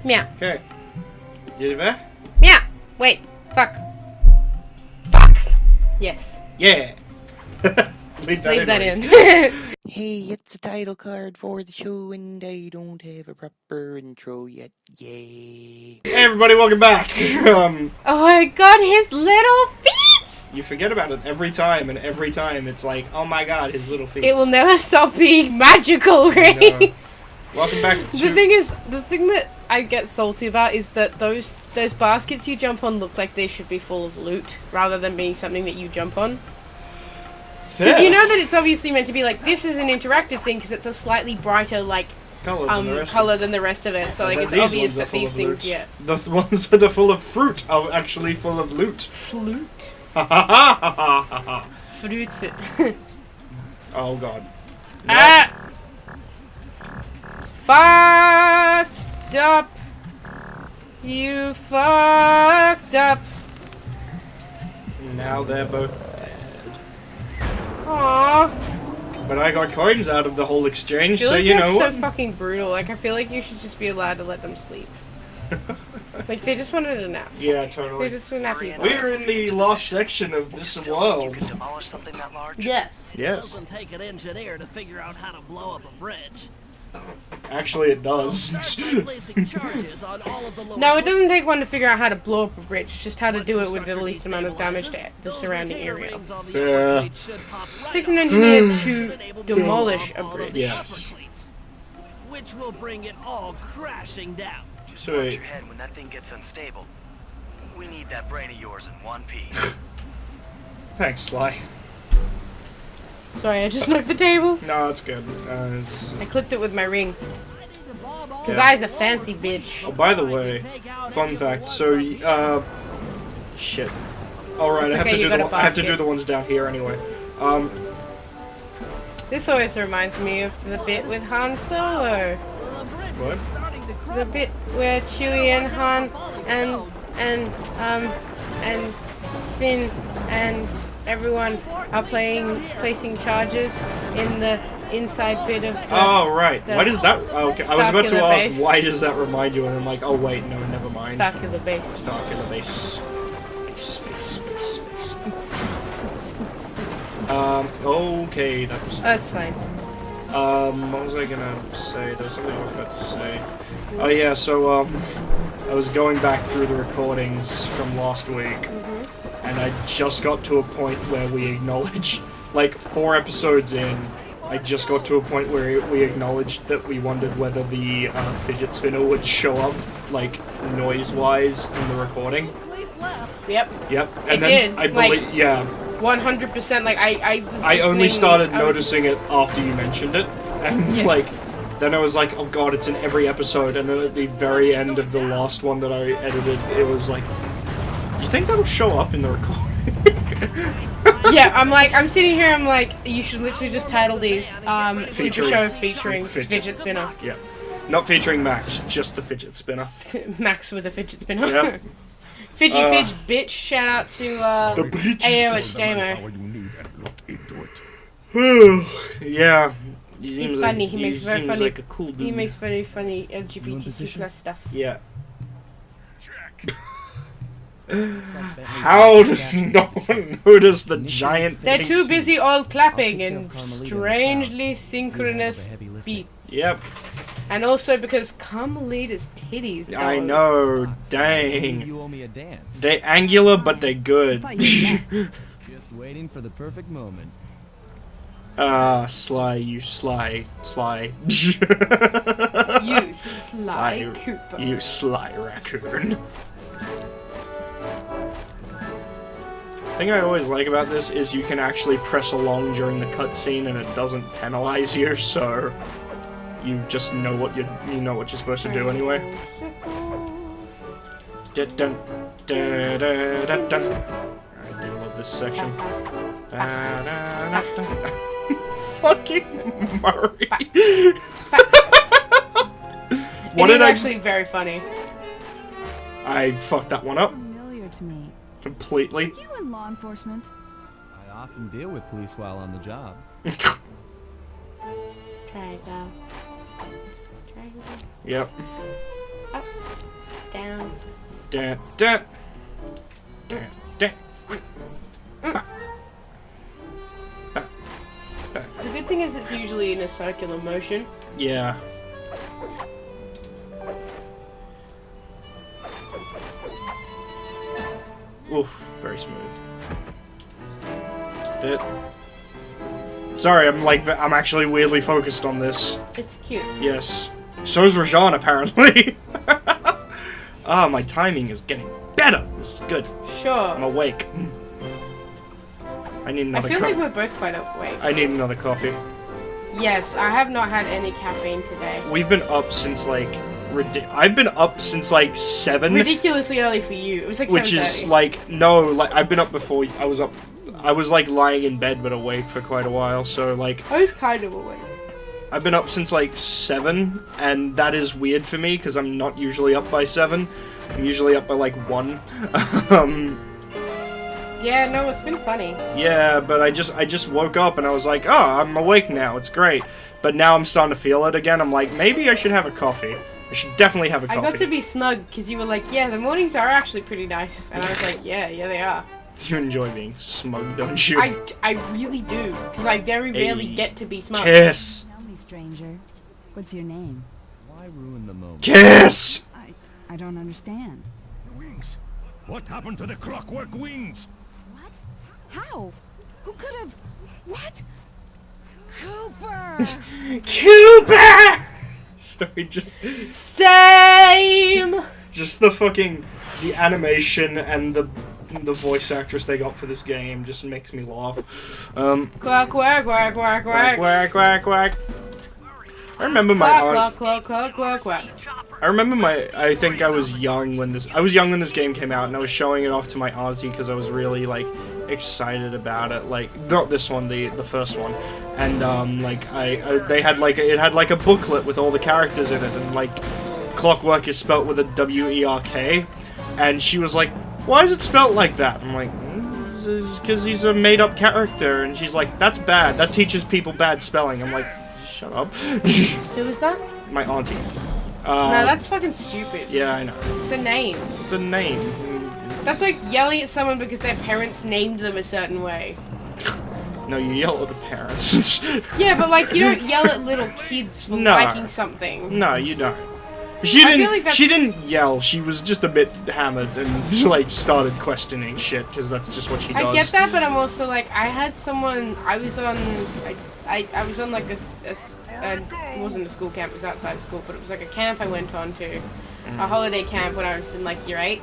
Meow. Okay. You there? Meow. Wait. Fuck. Fuck. Yes. Yeah. Leave that in. Hey, it's a title card for the show, and I don't have a proper intro yet. Yay. Hey everybody, welcome back. Oh my god, his little feet! You forget about it every time, and every time it's like, oh my god, his little feet. It will never stop being magical, Grace. Welcome back to... The thing that I get salty about is that those baskets you jump on look like they should be full of loot, rather than being something that you jump on. Because you know that it's obviously meant to be like, this is an interactive thing because it's a slightly brighter, like, color than the rest of it. So, like, it's obvious that these things, yeah. The ones that are full of fruit are actually full of loot. Flute? Fruit. Oh, God. No. Ah! Fucked up. You fucked up. Now they're both dead. Aww. But I got coins out of the whole exchange, I feel so like you know that's what? so fucking brutal. Like, I feel like you should just be allowed to let them sleep. Like, they just wanted a nap. Yeah, totally. They just were nappy. We're in the lost section of this world. Yes. Yes. Doesn't take an engineer to figure out how to blow up a bridge. Actually, it does. Placing charges on all of the lower No, it doesn't take one to figure out how to blow up a bridge, just how to do it with the least amount of damage to the surrounding area. Yeah. It takes an engineer to demolish a bridge. Yes. Which will bring it all crashing down. Just watch your head when that thing gets unstable. We need that brain of yours in one piece. Thanks, Sly. Sorry, I just knocked the table. No, it's good. I clicked it with my ring. Because Yeah. I's a fancy bitch. Oh, by the way, fun fact. So, shit. All right, I have okay, to you do got the a I have to basket. do the ones down here anyway. This always reminds me of the bit with Han Solo. What? The bit where Chewie and Han and Finn and everyone are placing charges in the inside bit of the... Oh, right. Why does that... Oh, okay, I was about to Starkiller ask, base. why does that remind you? And I'm like, oh, wait, no, never mind. Starkiller base. Starkiller base. Space. Okay, that was... That's fine. What was I gonna say? There was something I was about to say. Oh, yeah, so, I was going back through the recordings from last week. And I just got to a point where we acknowledged, like 4 episodes in, I just got to a point where we acknowledged that we wondered whether the fidget spinner would show up, like, noise-wise in the recording. Yep. Yep. It And then did, I believe, like- yeah. 100%. Like I was I only listening- started I was- noticing it after you mentioned it, and Yeah. like, then I was like, oh god, it's in every episode, and then at the very end of the last one that I edited, it was like, you think that'll show up in the recording? Yeah, I'm sitting here, I'm like, you should literally just title these, Super Show featuring Fidget Spinner. Yeah. Not featuring Max, just the fidget spinner. Max with a fidget spinner. Yep. Fidgy Fidge bitch, shout out to, The bitch. AO it's Damo. Yeah. He's funny, he makes very seems funny, like a cool dude. he makes very funny LGBTQ plus stuff. Yeah. How does no one notice the giant... They're too busy all clapping in strangely synchronous beats. Yep. And also because Carmelita's titties, dog. I know, dang. You owe me a dance. They angular, but they good. Just waiting for the perfect moment. Sly, you sly. You sly Cooper. You sly raccoon. The thing I always like about this is you can actually press along during the cutscene and it doesn't penalize you, so you just know what you know what you're supposed to do anyway. Dun, dun, dun, dun, dun, dun. I do love this section. Fucking Murray. What It is did I actually very funny. I fucked that one up Familiar to me. completely. You in law enforcement? I often deal with police while on the job. Triangle. Yep. Up. down. Dun, dun. Dun, dun. The good thing is it's usually in a circular motion. Yeah. Oof, very smooth. Did. Sorry, I'm actually weirdly focused on this. It's cute. Yes. So's Rajan, apparently. Ah, my timing is getting better. This is good. Sure. I'm awake. I need I another feel like we're both quite awake. I need another coffee. Yes, I have not had any caffeine today. We've been up since like I've been up since like 7. Ridiculously early for you. It was like 7:30. Which is like I've been up before. I was up. I was like lying in bed but awake for quite a while. So like I was kind of awake. I've been up since like 7, and that is weird for me because I'm not usually up by 7. I'm usually up by like 1. Yeah, no, it's been funny. Yeah, but I just woke up and I was like, oh, I'm awake now. It's great. But now I'm starting to feel it again. I'm like, maybe I should have a coffee. I should definitely have a coffee. I got to be smug because you were like, yeah, the mornings are actually pretty nice. And I was like, yeah, they are. You enjoy being smug, don't you? I really do, because I very rarely get to be smug. Kiss! Tell me, stranger. What's your name? Why ruin the moment? Kiss! I don't understand. The wings. What happened to the clockwork wings? What? How? Who could have... What? Cooper! Cooper! Sorry, Same! just the animation and the voice actress they got for this game just makes me laugh. Quack, quack, quack, quack, quack. Quack, quack, quack. I remember my aunt. Quack, quack, quack, quack. I remember I think I was young when this game came out, and I was showing it off to my auntie because I was really like excited about it. Like, not this one, the first one. And they had it had like a booklet with all the characters in it, and like Clockwork is spelt with a W-E-R-K, and she was like, why is it spelt like that? I'm like, because he's a made-up character, and she's like, that's bad. That teaches people bad spelling. I'm like, shut up. Who was that? My auntie. No, that's fucking stupid. Yeah, I know. It's a name. It's a name. That's like yelling at someone because their parents named them a certain way. No, you yell at the parents. Yeah, but like, you don't yell at little kids for liking something. No, you don't. She didn't yell. She was just a bit hammered and like started questioning shit because that's just what she does. I get that, but I'm also like, I had someone. I was on like it wasn't a school camp. It was outside of school, but it was like a camp I went on to, a holiday camp when I was in like year 8.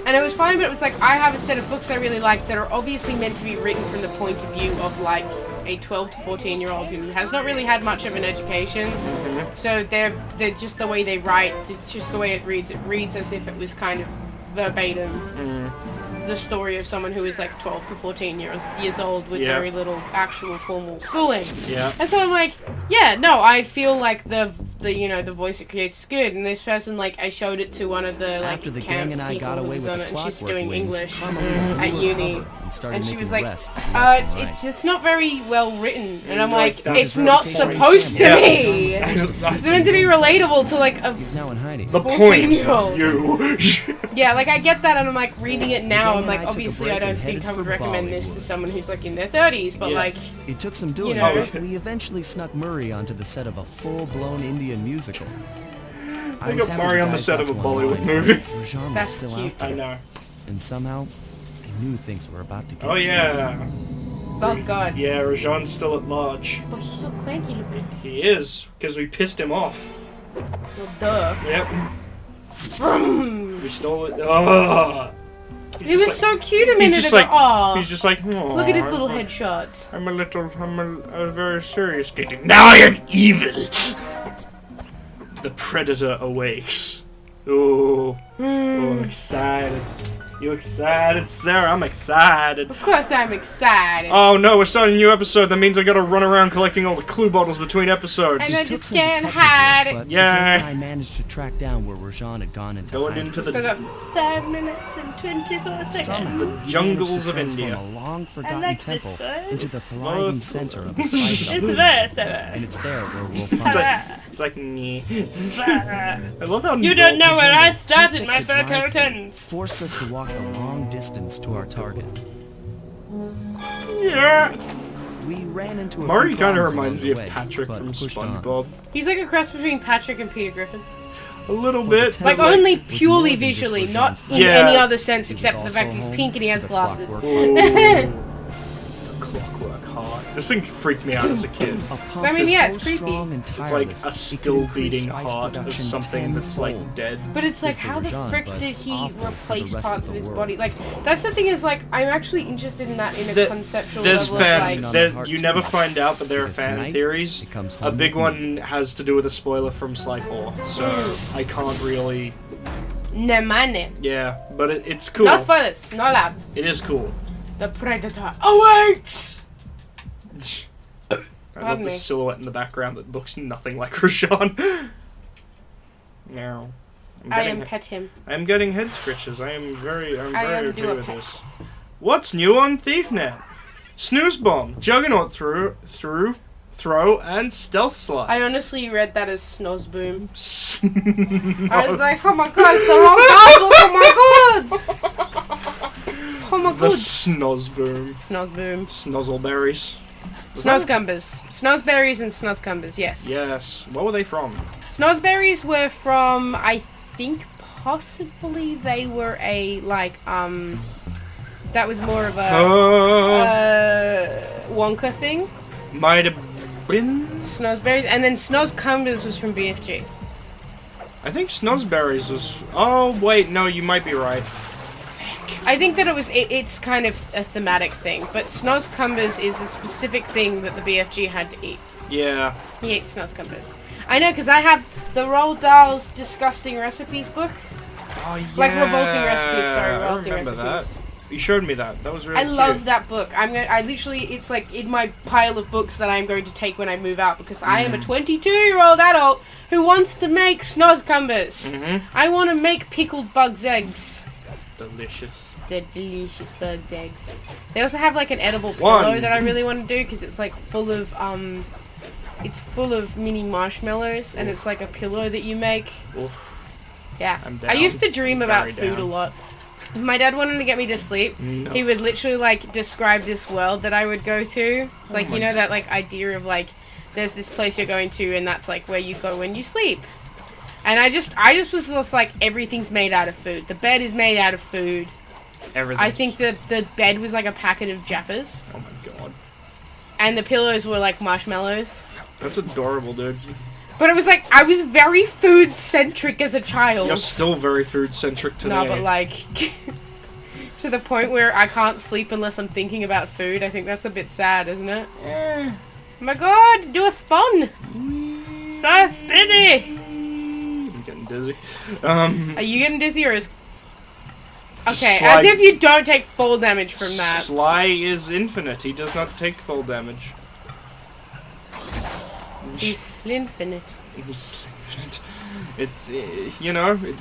And it was fine, but it was like, I have a set of books I really like that are obviously meant to be written from the point of view of like a 12 to 14-year-old who has not really had much of an education. So they're just the way they write, it's just the way it reads. It reads as if it was kind of verbatim the story of someone who is like 12 to 14 years old with very little actual formal schooling. Yeah. And so I'm like, yeah, no, I feel like the voice it creates is good. And this person, like, I showed it to one of the like After the camp gang and I people got who away was with on the it, and she's clockwork doing wings, English Carmel at uni. and she was making like, rests. it's just not very well written. And I'm Like, like, that's it's not reputation. supposed to Yeah. be. It's meant to be relatable to like a He's now in hiding. The point, 14-year-old. you. Yeah, like I get that, and I'm like reading it now. I'm gang like, and I took a obviously, I break don't and think I headed would for recommend this to Bollywood. someone who's like in their 30s. But Yeah. like, It took some doing, You know. but we eventually snuck Murray onto the set of a full-blown Indian musical. I got Murray on the set of a Bollywood movie. Rajan was That's still cute. out there, I know. and somehow I knew things were about to get Oh yeah. oh god. Yeah, Rajan's still at large. But he's so cranky looking. He is, because we pissed him off. Well, duh. Yep. Vroom. We stole it. Oh. He was so cute a minute ago. Aw. He's just like, oh. Look at his little headshots. I'm a very serious kid. Now I am evil. The predator awakes. Oh. Oh, I'm excited. You excited, Sarah? I'm excited. Of course I'm excited. Oh no, we're starting a new episode. That means I gotta run around collecting all the clue bottles between episodes. And I Took just some can't detective hide work, it. but Yeah. the I managed to track down where Rajan had gone into Going hiding. into Still the got 5 minutes and 24 seconds. Somehow, he jungles managed to of transform India. a long-forgotten like this temple verse. into the thriving center of the site of It's the verse, and it's there where we'll It's find like, it's like me. I love how You don't know where I Too started thick my to fur drive through, curtains. forced us to walk the long distance to our target. Yeah. We ran into a Murray few kind of problems reminds along me the of way, Patrick but from pushed on. SpongeBob. He's like a cross between Patrick and Peter Griffin. A little For the bit. temple Like, only was more purely than just visually, Rajan's not home. in Yeah. any other sense It was except for the fact also he's home pink and he to has the glasses. clockwork Ooh. The clockwork heart. This thing freaked me out as a kid. A pump I mean, yeah, so it's creepy. strong and It's like tireless, a it could still increase beating spice heart of production something that's like tenfold. dead. But it's like, Good for how the Rajan, frick but did he awful for the replace rest parts of of the his world. body? Like, that's the thing is, like, I'm actually interested in that in a The- conceptual There's level fan. of, on like... the There, heart you too never much, find out, but there are because fan tonight, theories. it comes A home big with me. one has to do with a spoiler from Sly 4, so I can't really. Ne mane. Yeah, but it's cool. No spoilers. No loud. It is cool. The Predator awakes! I love Pardon the me. silhouette in the background that looks nothing like Rajan. Now, I am pet him. I'm getting head scratches. I'm very I am okay do a with pet. this. What's new on ThiefNet? Snooze Bomb, Juggernaut throw, and Stealth Slide. I honestly read that as Snoz Boom. I I was like, oh my god, it's the wrong title! Oh my god! Oh my the god! Snozboom. Snoz Boom. Snozzleberries. Was that- Snozcumbers. Snozberries and Snozcumbers, yes. Yes. What were they from? Snozberries were from, I think, possibly they were a, like, that was more of a Wonka thing. Might have been. Snozberries, and then Snozcumbers was from BFG. I think Snozzberries was. Oh wait, no, you might be right. I think that it's kind of a thematic thing, but Snozcumbers is a specific thing that the BFG had to eat. Yeah. He ate Snozcumbers. I know, because I have the Roald Dahl's Disgusting Recipes book. Oh yeah. Like Revolting Recipes, sorry, I Revolting remember Recipes. that. You showed me that. That was really I cute. love that book. I literally, it's like in my pile of books that I'm going to take when I move out, because I am a 22-year-old adult who wants to make Snozcumbers. I want to make pickled bugs' eggs. Delicious. They're delicious bugs' eggs. They also have like an edible pillow One. that I really want to do, because it's like full of it's full of mini marshmallows, and it's like a pillow that you make. Oof. Yeah. I'm I down. used to dream I'm about very food down. a lot. If my dad wanted to get me to sleep, No. he would literally like describe this world that I would go to. Like, my you know, that like idea of like there's this place you're going to and that's like where you go when you sleep. And I just was just like, everything's made out of food. The bed is made out of food. Everything. I think the bed was like a packet of Jaffas. Oh my god. And the pillows were like marshmallows. That's adorable, dude. But it was like, I was very food centric as a child. You're still very food centric today. No, but like, to the point where I can't sleep unless I'm thinking about food. I think that's a bit sad, isn't it? Eh. Oh my god, do a spin! So spinny! I'm getting dizzy. Are you getting dizzy or is... Okay, Sly- as if you don't take fall damage from that. Sly is infinite. He does not take full damage. He's infinite. He's infinite. It's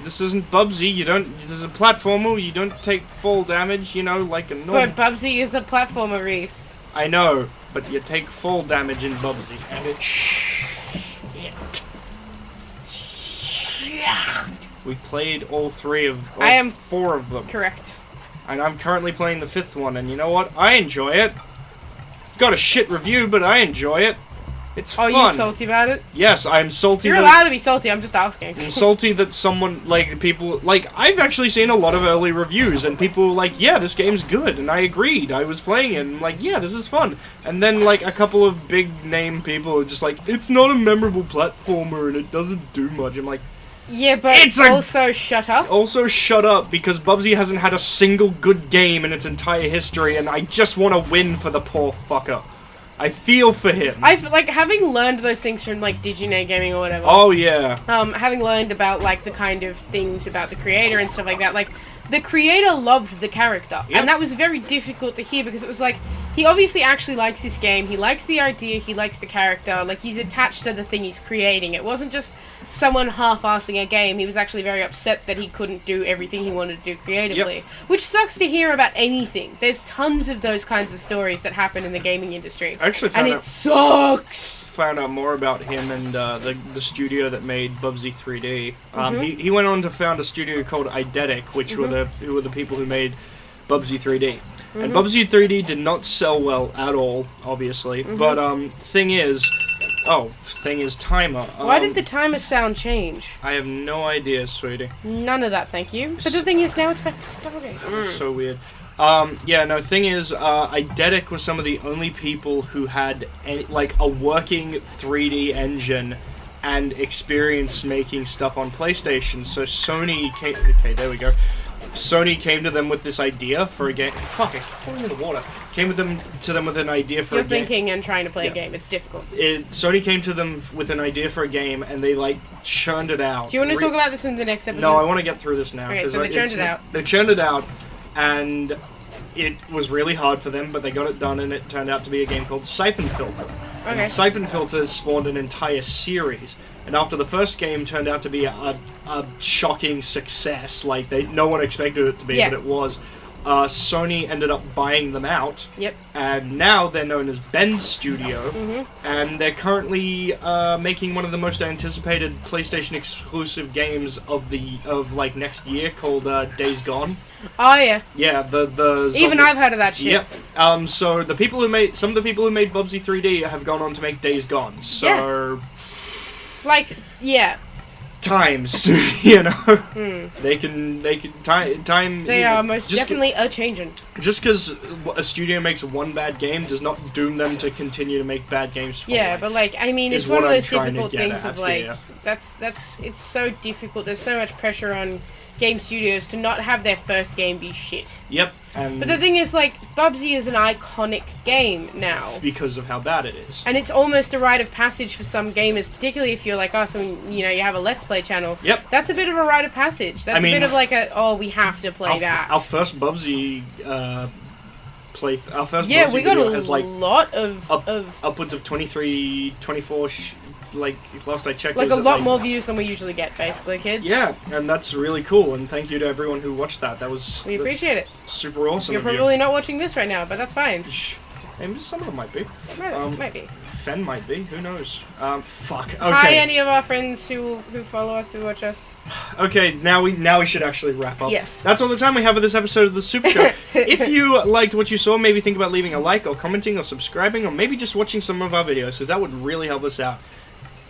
this isn't Bubsy. You don't. This is a platformer. You don't take full damage. Like a normal. But Bubsy is a platformer, Reese. I know, but you take full damage in Bubsy, and it's shit. We played all four of them. Correct. And I'm currently playing the 5th one, and you know what? I enjoy it. Got a shit review, but I enjoy it. It's Oh, fun. you salty about it? Yes, I'm salty. You're that- allowed to be salty, I'm just asking. I'm salty that someone, people, I've actually seen a lot of early reviews, and people were like, yeah, this game's good, and I agreed. I was playing it, and I'm like, yeah, this is fun. And then, a couple of big-name people are just like, it's not a memorable platformer, and it doesn't do much. I'm like, Yeah, but It's a- also shut up. also shut up, because Bubsy hasn't had a single good game in its entire history, and I just want to win for the poor fucker. I feel for him. I've like having learned those things from like Digine Gaming or whatever. Oh yeah. Having learned about like the kind of things about the creator and stuff like that, like the creator loved the character, Yep. and that was very difficult to hear because it was like he obviously actually likes this game, he likes the idea, he likes the character, like he's attached to the thing he's creating. It wasn't just someone half-assing a game. He was actually very upset that he couldn't do everything he wanted to do creatively, Yep. which sucks to hear about anything. There's tons of those kinds of stories that happen in the gaming industry, I actually and it sucks. found out more about him and the studio that made Bubsy 3D. He went on to found a studio called Eidetic, which who were the people who made Bubsy 3D. And Bubsy 3D did not sell well at all, obviously. But thing is timer. Why did the timer sound change? I have no idea, sweetie. None of that, thank you. But the thing is, now it's back to starting. It's so weird. Thing is, Eidetic was some of the only people who had a working 3D engine and experience making stuff on PlayStation. So Sony came... Okay, there we go. Sony came to them with this idea for a game... Fuck, I'm falling in the water. Came to them with an idea for You're a game. thinking and trying to play a game. It's difficult. Sony came to them with an idea for a game, and they, churned it out. Do you want to talk about this in the next episode? No, I want to get through this now. Okay, so they churned it out. They churned it out, and it was really hard for them, but they got it done, and it turned out to be a game called Siphon Filter. Okay. And Siphon Filter spawned an entire series, and after the first game turned out to be a shocking success, no one expected it to be, Yeah. but it was. Sony ended up buying them out. Yep. And now they're known as Ben Studio, and they're currently making one of the most anticipated PlayStation exclusive games of next year called Days Gone. Oh yeah. Yeah, the Even I've heard of that shit. Yep. So some of the people who made Bubsy 3D have gone on to make Days Gone. So Yeah. times, they can time. They are most definitely a-changing. Just because a studio makes one bad game does not doom them to continue to make bad games for Yeah, life, but it's is one what of I'm those trying to difficult get things at of here. it's so difficult. There's so much pressure on game studios to not have their first game be shit. Yep, and But the thing is, Bubsy is an iconic game now. because of how bad it is. And it's almost a rite of passage for some gamers, particularly if you're like us and, you have a Let's Play channel. Yep. That's a bit of a rite of passage. That's a bit of we have to play that. Our first Bubsy our first Yeah, Bubsy we got video a has lot of upwards of 23, 24, last I checked. a lot more views than we usually get, basically, kids. Yeah, and that's really cool, and thank you to everyone who watched that. We appreciate it. Super awesome. You're of you. probably not watching this right now, but that's fine. Maybe some of them might be. Might be. Fen might be. Who knows? Fuck. Okay. Hi, any of our friends who follow us, who watch us. Okay, now we should actually wrap up. Yes. That's all the time we have for this episode of the Super Show. If you liked what you saw, maybe think about leaving a like or commenting or subscribing or maybe just watching some of our videos, because that would really help us out.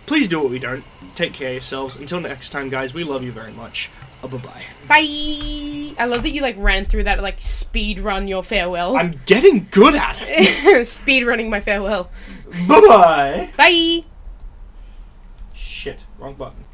Please do what we don't. Take care of yourselves. Until next time, guys, we love you very much. Bye-bye. Bye! I love that you, ran through that, speed run your farewell. I'm getting good at it. Speed running my farewell. Bye-bye. Bye! Shit, wrong button.